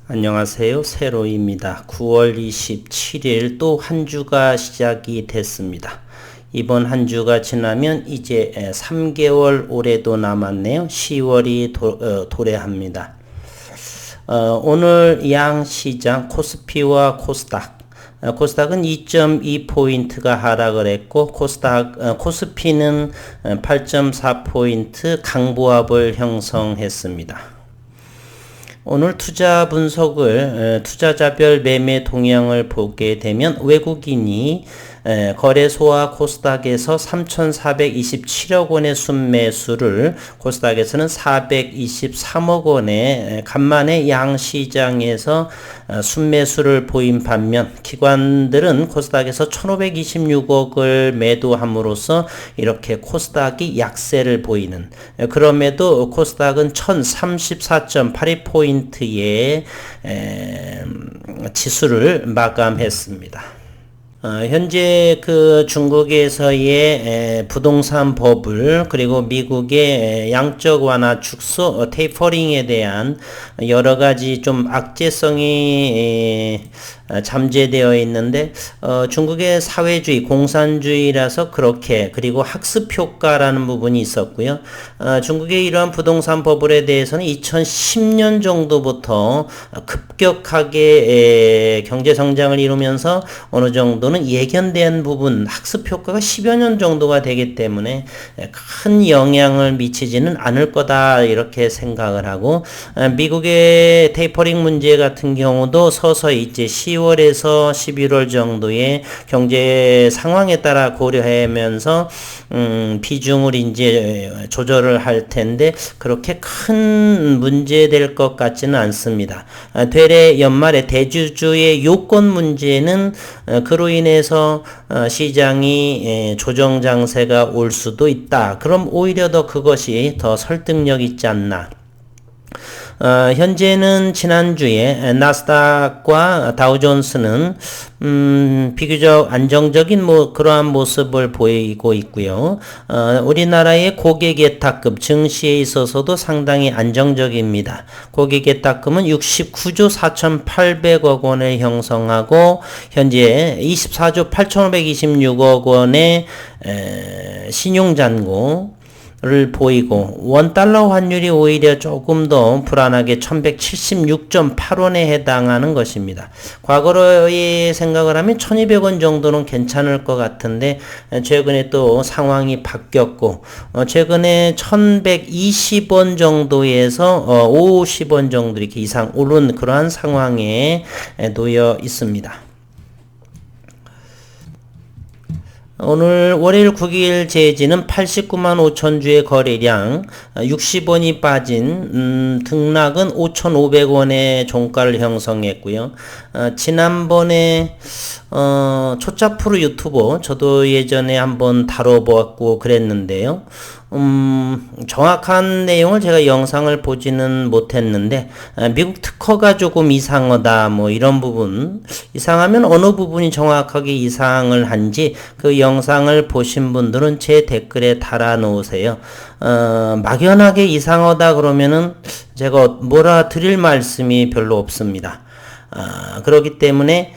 안녕하세요. 세로입니다. 9월 27일 또 한 주가 시작이 됐습니다. 이번 한 주가 지나면 이제 3개월 올해도 남았네요. 10월이 도래합니다. 오늘 양시장 코스피와 코스닥 코스닥은 2.2포인트가 하락을 했고 코스피는 8.4포인트 강보합을 형성했습니다. 오늘 투자 분석을 투자자별 매매 동향을 보게 되면 외국인이 거래소와 코스닥에서 3,427억 원의 순매수를 코스닥에서는 423억 원의 간만에 양시장에서 순매수를 보인 반면 기관들은 코스닥에서 1,526억을 매도함으로써 이렇게 코스닥이 약세를 보이는, 그럼에도 코스닥은 1,034.82포인트의 지수를 마감했습니다. 현재 중국에서의 부동산 버블, 그리고 미국의 양적 완화 축소 테이퍼링에 대한 여러 가지 좀 악재성이 잠재되어 있는데, 중국의 사회주의, 공산주의라서 그렇게, 그리고 학습 효과라는 부분이 있었고요. 중국의 이러한 부동산 버블에 대해서는 2010년 정도부터 급격하게 경제 성장을 이루면서 어느 정도는 예견된 부분, 학습 효과가 10여 년 정도가 되기 때문에 큰 영향을 미치지는 않을 거다, 이렇게 생각을 하고, 미국의 테이퍼링 문제 같은 경우도 서서히 이제 10월에서 11월 정도의 경제 상황에 따라 고려하면서 비중을 이제 조절을 할 텐데 그렇게 큰 문제 될 것 같지는 않습니다. 되레 연말에 대주주의 요건 문제는 그로 인해서 시장이 조정 장세가 올 수도 있다. 그럼 오히려 더 그것이 더 설득력 있지 않나. 현재는 지난주에 나스닥과 다우존스는 비교적 안정적인 그러한 모습을 보이고 있고요. 우리나라의 고객예탁금 증시에 있어서도 상당히 안정적입니다. 고객예탁금은 69조 4,800억 원을 형성하고 현재 24조 8,526억 원의 신용잔고 를 보이고, 원달러 환율이 오히려 조금 더 불안하게 1176.8원에 해당하는 것입니다. 과거로의 생각을 하면 1200원 정도는 괜찮을 것 같은데 최근에 또 상황이 바뀌었고, 최근에 1120원 정도에서 50원 정도 이렇게 이상 오른 그러한 상황에 놓여 있습니다. 오늘 월요일 9일 제지는 89만 5천 주의 거래량, 60원이 빠진 등락은 5,500원의 종가를 형성했고요. 지난번에 초짜프로 유튜버, 저도 예전에 한번 다뤄보았고 그랬는데요. 정확한 내용을 제가 영상을 보지는 못했는데, 미국 특허가 조금 이상하다, 이런 부분, 이상하면 어느 부분이 정확하게 이상을 한지 그 영상을 보신 분들은 제 댓글에 달아 놓으세요. 막연하게 이상하다 그러면은 제가 뭐라 드릴 말씀이 별로 없습니다. 그렇기 때문에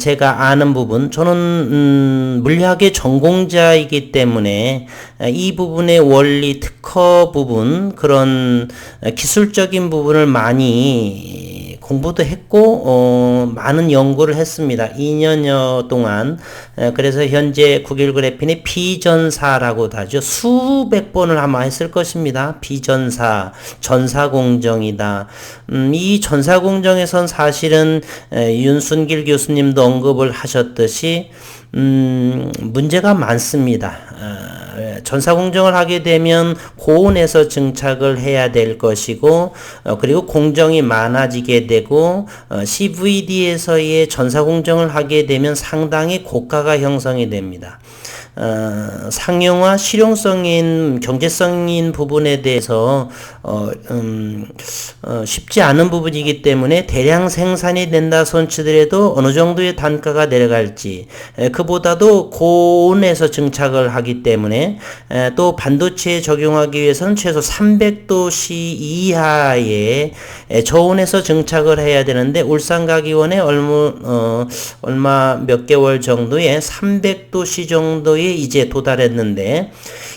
제가 아는 부분, 저는 물리학의 전공자이기 때문에 이 부분의 원리, 특허 부분, 그런 기술적인 부분을 많이 공부도 했고 많은 연구를 했습니다. 2년여 동안. 그래서 현재 국일그래핀의 비전사라고도 하죠. 수백 번을 아마 했을 것입니다. 비전사, 전사공정이다. 이 전사공정에선 사실은 윤순길 교수님도 언급을 하셨듯이 문제가 많습니다. 전사공정을 하게 되면 고온에서 증착을 해야 될 것이고, 그리고 공정이 많아지게 되고, CVD에서의 전사공정을 하게 되면 상당히 고가가 형성이 됩니다. 상용화 실용성인 경제성인 부분에 대해서 쉽지 않은 부분이기 때문에 대량 생산이 된다 손치더라도 어느 정도의 단가가 내려갈지 그보다도 고온에서 증착을 하기 때문에 또 반도체에 적용하기 위해서는 최소 300도씨 이하의 저온에서 증착을 해야 되는데 울산가기원에 얼마 몇 개월 정도에 300도씨 정도에 이제 도달했는데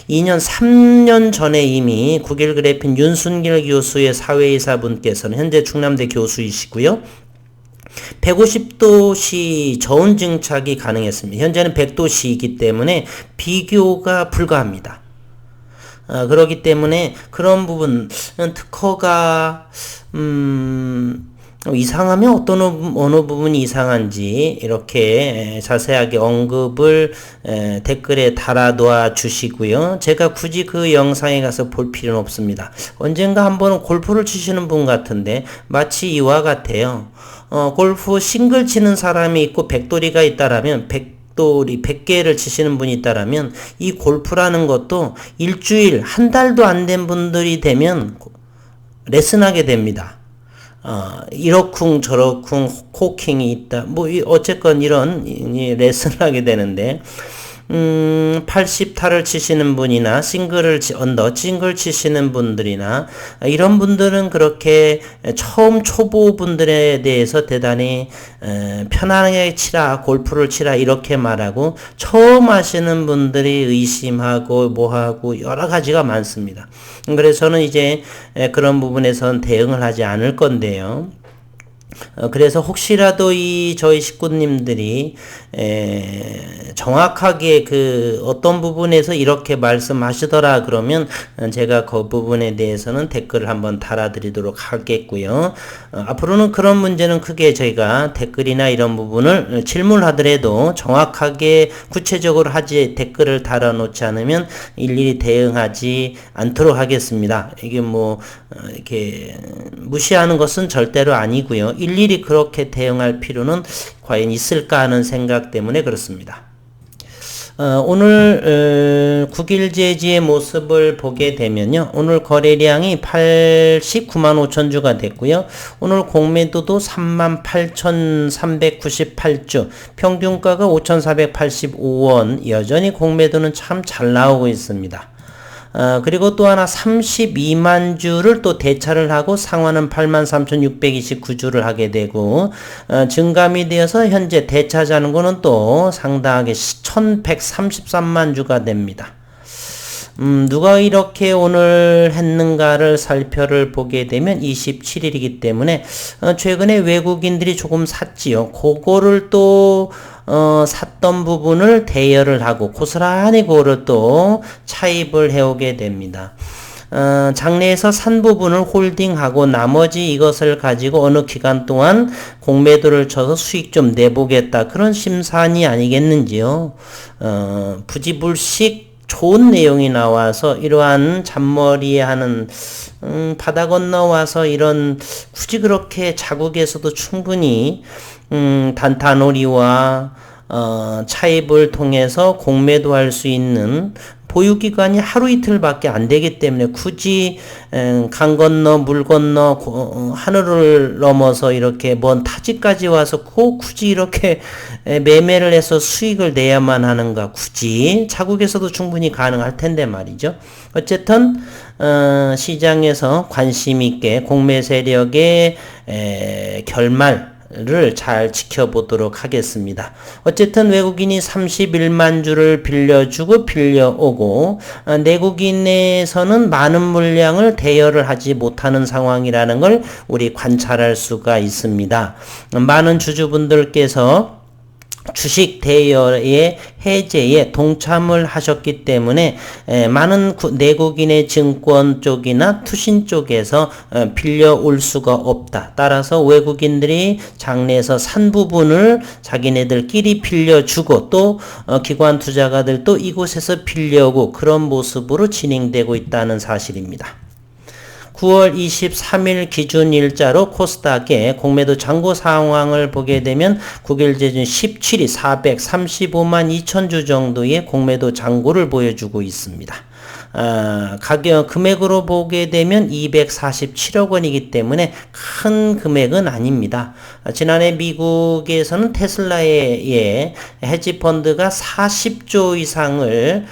3년 전에 이미 국일그래핀 윤순길 교수의 사회이사분께서는 현재 충남대 교수이시고요. 150도씨 저온 증착이 가능했습니다. 현재는 100도씨이기 때문에 비교가 불가합니다. 그렇기 때문에 그런 부분 특허가 이상하면 어느 부분이 이상한지 이렇게 자세하게 언급을 댓글에 달아놓아 주시고요. 제가 굳이 그 영상에 가서 볼 필요는 없습니다. 언젠가 한번 골프를 치시는 분 같은데 마치 이와 같아요. 골프 싱글 치는 사람이 있고 백돌이가 있다라면 100개를 치시는 분이 있다라면 이 골프라는 것도 일주일, 한 달도 안 된 분들이 되면 레슨하게 됩니다. 이러쿵 저러쿵 코킹이 있다. 어쨌건 이런 레슨을 하게 되는데 80타를 치시는 분이나 싱글 치시는 분들이나 이런 분들은 그렇게 처음 초보 분들에 대해서 대단히 편안하게 치라, 골프를 치라 이렇게 말하고 처음 하시는 분들이 의심하고 뭐하고 여러 가지가 많습니다. 그래서 저는 이제 그런 부분에선 대응을 하지 않을 건데요. 그래서 혹시라도 저희 식구님들이 정확하게 어떤 부분에서 이렇게 말씀하시더라 그러면 제가 그 부분에 대해서는 댓글을 한번 달아드리도록 하겠고요. 앞으로는 그런 문제는 크게 저희가 댓글이나 이런 부분을 질문하더라도 정확하게 구체적으로 댓글을 달아놓지 않으면 일일이 대응하지 않도록 하겠습니다. 이게 이렇게 무시하는 것은 절대로 아니고요. 일일이 그렇게 대응할 필요는 과연 있을까 하는 생각 때문에 그렇습니다. 오늘 국일제지의 모습을 보게 되면요. 오늘 거래량이 89만 5천 주가 됐고요. 오늘 공매도도 38,398주, 평균가가 5,485원, 여전히 공매도는 참 잘 나오고 있습니다. 그리고 또 하나 32만 주를 또 대차를 하고 상환은 83,629주를 하게 되고 증감이 되어서 현재 대차자는 거는 또 상당하게 1,133만 주가 됩니다. 누가 이렇게 오늘 했는가를 살펴를 보게 되면 27일이기 때문에 최근에 외국인들이 조금 샀지요. 그거를 또 샀던 부분을 대여를 하고 고스란히 그거를 또 차입을 해오게 됩니다. 장내에서 산 부분을 홀딩하고 나머지 이것을 가지고 어느 기간 동안 공매도를 쳐서 수익 좀 내보겠다. 그런 심산이 아니겠는지요. 부지불식 좋은 내용이 나와서 이러한 잔머리에 하는 바다 건너와서 이런 굳이 그렇게 자국에서도 충분히 단타놀이와 차입을 통해서 공매도할 수 있는 보유기간이 하루 이틀밖에 안 되기 때문에 굳이 강 건너 물 건너 하늘을 넘어서 이렇게 먼 타지까지 와서 굳이 이렇게 매매를 해서 수익을 내야만 하는가. 굳이 자국에서도 충분히 가능할 텐데 말이죠. 어쨌든 시장에서 관심 있게 공매 세력의 결말을 잘 지켜보도록 하겠습니다. 어쨌든 외국인이 31만 주를 빌려주고 빌려오고 내국인에서는 많은 물량을 대여를 하지 못하는 상황이라는 걸 우리 관찰할 수가 있습니다. 많은 주주분들께서 주식 대여의 해제에 동참을 하셨기 때문에 많은 내국인의 증권 쪽이나 투신 쪽에서 빌려올 수가 없다. 따라서 외국인들이 장내에서 산 부분을 자기네들끼리 빌려주고 또 기관 투자가들도 이곳에서 빌려오고 그런 모습으로 진행되고 있다는 사실입니다. 9월 23일 기준 일자로 코스닥의 공매도 잔고 상황을 보게 되면 9개월 제준 17위 435만 2천 주 정도의 공매도 잔고를 보여주고 있습니다. 가격 금액으로 보게 되면 247억 원이기 때문에 큰 금액은 아닙니다. 지난해 미국에서는 테슬라의 헤지 펀드가 40조 이상을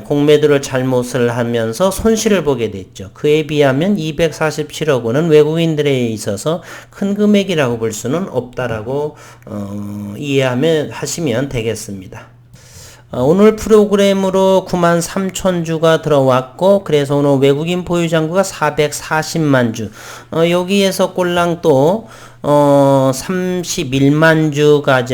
공매도를 잘못을 하면서 손실을 보게 됐죠. 그에 비하면 247억 원은 외국인들에 있어서 큰 금액이라고 볼 수는 없다라고 하시면 되겠습니다. 오늘 프로그램으로 93,000주가 들어왔고, 그래서 오늘 외국인 보유 잔고가 440만 주. 여기에서 꼴랑 또 31만 주가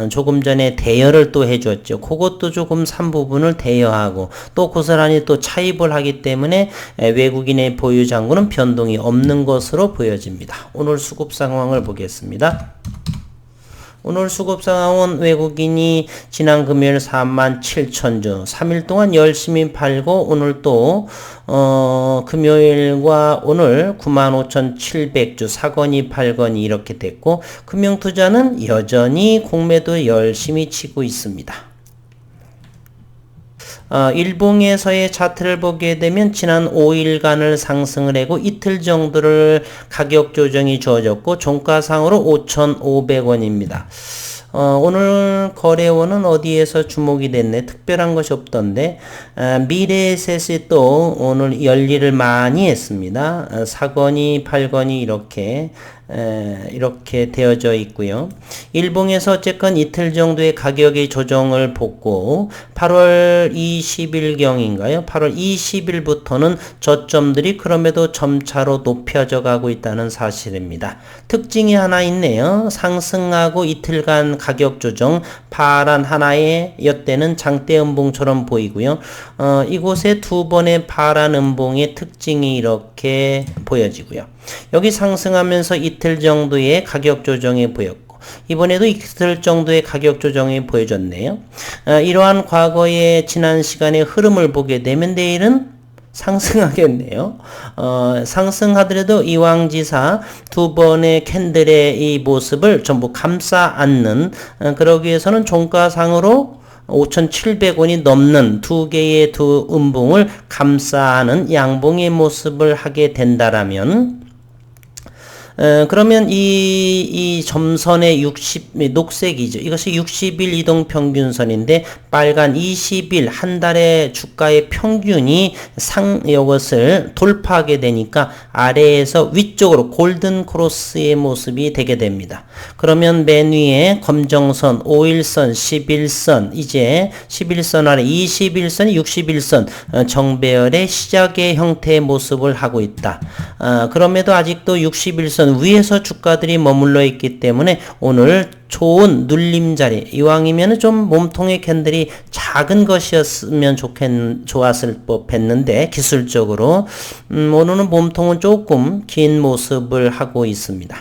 조금 전에 대여를 또 해줬죠. 그것도 조금 산 부분을 대여하고 또 고스란히 또 차입을 하기 때문에 외국인의 보유 잔고는 변동이 없는 것으로 보여집니다. 오늘 수급 상황을 보겠습니다. 오늘 수급 상황은 외국인이 지난 금요일 47,000주 3일 동안 열심히 팔고 오늘 또 금요일과 오늘 95,700주 사거니 팔거니 이렇게 됐고 금융투자는 여전히 공매도 열심히 치고 있습니다. 일봉에서의 차트를 보게 되면 지난 5일간을 상승을 하고 이틀 정도를 가격 조정이 주어졌고 종가상으로 5,500원입니다. 오늘 거래원은 어디에서 주목이 됐네. 특별한 것이 없던데 미래에셋이 또 오늘 열일을 많이 했습니다. 사거니 팔거니 이렇게 되어져 있고요. 일봉에서 어쨌건 이틀 정도의 가격의 조정을 보고 8월 20일경인가요? 8월 20일부터는 저점들이 그럼에도 점차로 높여져 가고 있다는 사실입니다. 특징이 하나 있네요. 상승하고 이틀간 가격 조정, 파란 하나의 엿대는 장대 음봉처럼 보이고요. 이곳에 두 번의 파란 음봉의 특징이 이렇게 보여지고요. 여기 상승하면서 이틀 정도의 가격 조정이 보였고 이번에도 이틀 정도의 가격 조정이 보여졌네요. 이러한 과거의 지난 시간의 흐름을 보게 되면 내일은 상승하겠네요. 상승하더라도 이왕지사 두 번의 캔들의 이 모습을 전부 감싸 안는 그러기 위해서는 종가상으로 5,700원이 넘는 두 개의 두 음봉을 감싸는 양봉의 모습을 하게 된다라면 그러면 이 점선의 녹색이죠. 이것이 60일 이동 평균선인데 빨간 20일 한 달의 주가의 평균이 이것을 돌파하게 되니까 아래에서 위쪽으로 골든 크로스의 모습이 되게 됩니다. 그러면 맨 위에 검정선, 5일선, 11선, 이제 11선 아래 21선, 61선 정배열의 시작의 형태의 모습을 하고 있다. 그럼에도 아직도 61선 위에서 주가들이 머물러 있기 때문에 오늘 좋은 눌림 자리, 이왕이면 좀 몸통의 캔들이 작은 것이었으면 좋았을 법했는데 기술적으로 오늘은 몸통은 조금 긴 모습을 하고 있습니다.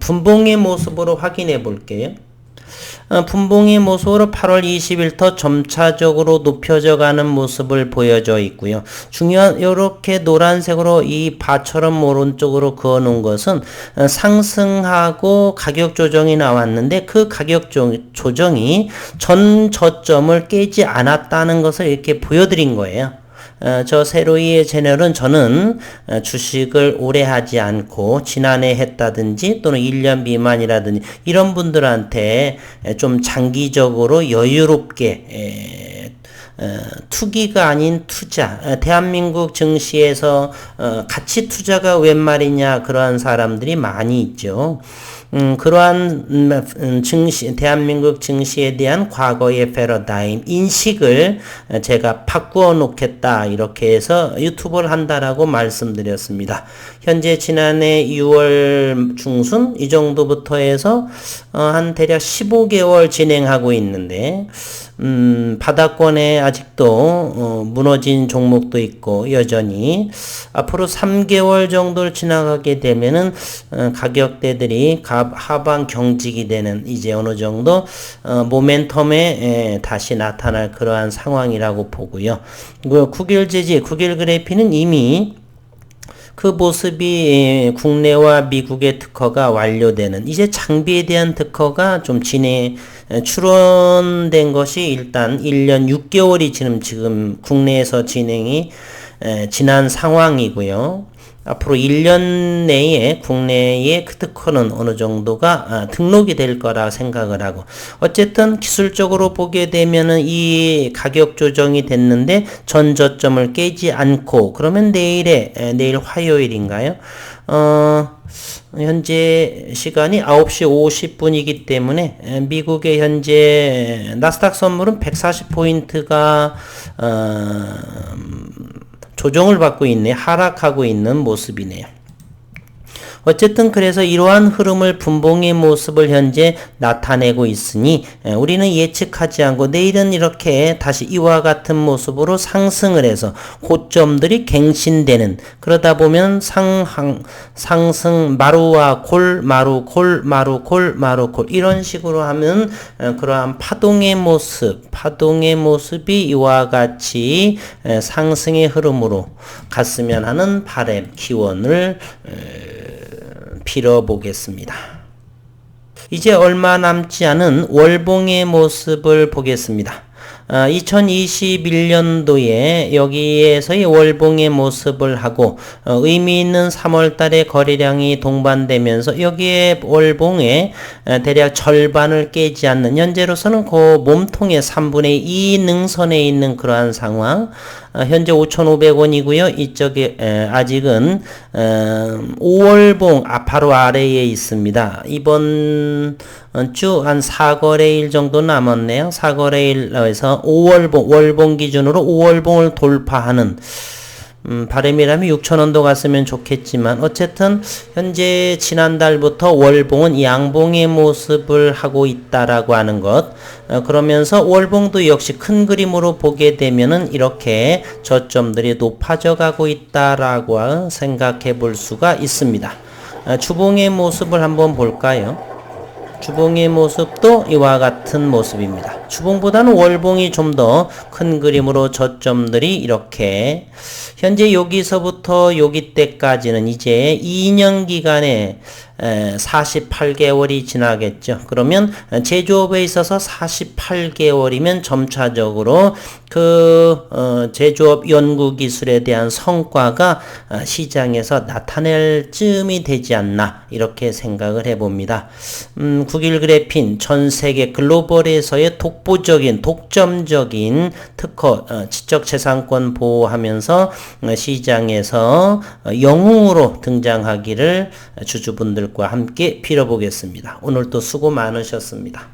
분봉의 모습으로 확인해 볼게요. 분봉의 모습으로 8월 20일부터 점차적으로 높여져 가는 모습을 보여져 있고요. 중요한 이렇게 노란색으로 이 바처럼 오른쪽으로 그어 놓은 것은 상승하고 가격 조정이 나왔는데 그 가격 조정이 전 저점을 깨지 않았다는 것을 이렇게 보여드린 거예요. 저 세로이의 채널은 저는 주식을 오래 하지 않고 지난해 했다든지 또는 1년 미만이라든지 이런 분들한테 좀 장기적으로 여유롭게 투기가 아닌 투자, 대한민국 증시에서 가치 투자가 웬 말이냐 그러한 사람들이 많이 있죠. 그러한 대한민국 증시에 대한 과거의 패러다임, 인식을 제가 바꾸어 놓겠다 이렇게 해서 유튜브를 한다라고 말씀드렸습니다. 현재 지난해 6월 중순 이 정도부터 해서 한 대략 15개월 진행하고 있는데 바닥권에 아직도 무너진 종목도 있고 여전히 앞으로 3개월 정도를 지나가게 되면은 가격대들이 하방 경직이 되는 이제 어느 정도 모멘텀에 다시 나타날 그러한 상황이라고 보고요. 9일 그래피는 이미 그 모습이 국내와 미국의 특허가 완료되는, 이제 장비에 대한 특허가 좀 출원된 것이 일단 1년 6개월이 지금 국내에서 진행이 지난 상황이고요. 앞으로 1년 내에 국내의 그 특허는 어느 정도가 등록이 될 거라 생각을 하고, 어쨌든 기술적으로 보게 되면은 이 가격 조정이 됐는데 전저점을 깨지 않고, 그러면 내일 화요일인가요? 현재 시간이 9시 50분이기 때문에 미국의 현재 나스닥 선물은 140포인트가 조정을 받고 있네, 하락하고 있는 모습이네요. 어쨌든 그래서 이러한 흐름을 분봉의 모습을 현재 나타내고 있으니 우리는 예측하지 않고 내일은 이렇게 다시 이와 같은 모습으로 상승을 해서 고점들이 갱신되는, 그러다 보면 상승 마루와 골 마루 골 마루 골 마루 골 이런 식으로 하면 그러한 파동의 모습이 이와 같이 상승의 흐름으로 갔으면 하는 바람 기원을 빌어보겠습니다. 이제 얼마 남지 않은 월봉의 모습을 보겠습니다. 2021년도에 여기에서의 월봉의 모습을 하고 의미 있는 3월 달에 거래량이 동반되면서 여기에 월봉의 대략 절반을 깨지 않는, 현재로서는 그 몸통의 3분의 2 능선에 있는 그러한 상황. 현재 5,500원이고요. 이쪽에 아직은 5월봉 바로 아래에 있습니다. 이번 주 한 4거래일 정도 남았네요. 4거래일에서 5월봉, 월봉 기준으로 5월봉을 돌파하는 바람이라면 6,000원도 갔으면 좋겠지만, 어쨌든 현재 지난달부터 월봉은 양봉의 모습을 하고 있다라고 하는 것, 그러면서 월봉도 역시 큰 그림으로 보게 되면은 이렇게 저점들이 높아져 가고 있다라고 생각해 볼 수가 있습니다. 주봉의 모습을 한번 볼까요? 주봉의 모습도 이와 같은 모습입니다. 주봉보다는 월봉이 좀 더 큰 그림으로 저점들이 이렇게, 현재 여기서부터 여기 때까지는 이제 2년 기간에 48개월이 지나겠죠. 그러면 제조업에 있어서 48개월이면 점차적으로 그 제조업 연구기술에 대한 성과가 시장에서 나타낼 쯤이 되지 않나, 이렇게 생각을 해봅니다. 9일 그래핀 전세계 글로벌에서의 독점적인 특허, 지적재산권 보호하면서 시장에서 영웅으로 등장하기를 주주분들과 함께 빌어보겠습니다. 오늘도 수고 많으셨습니다.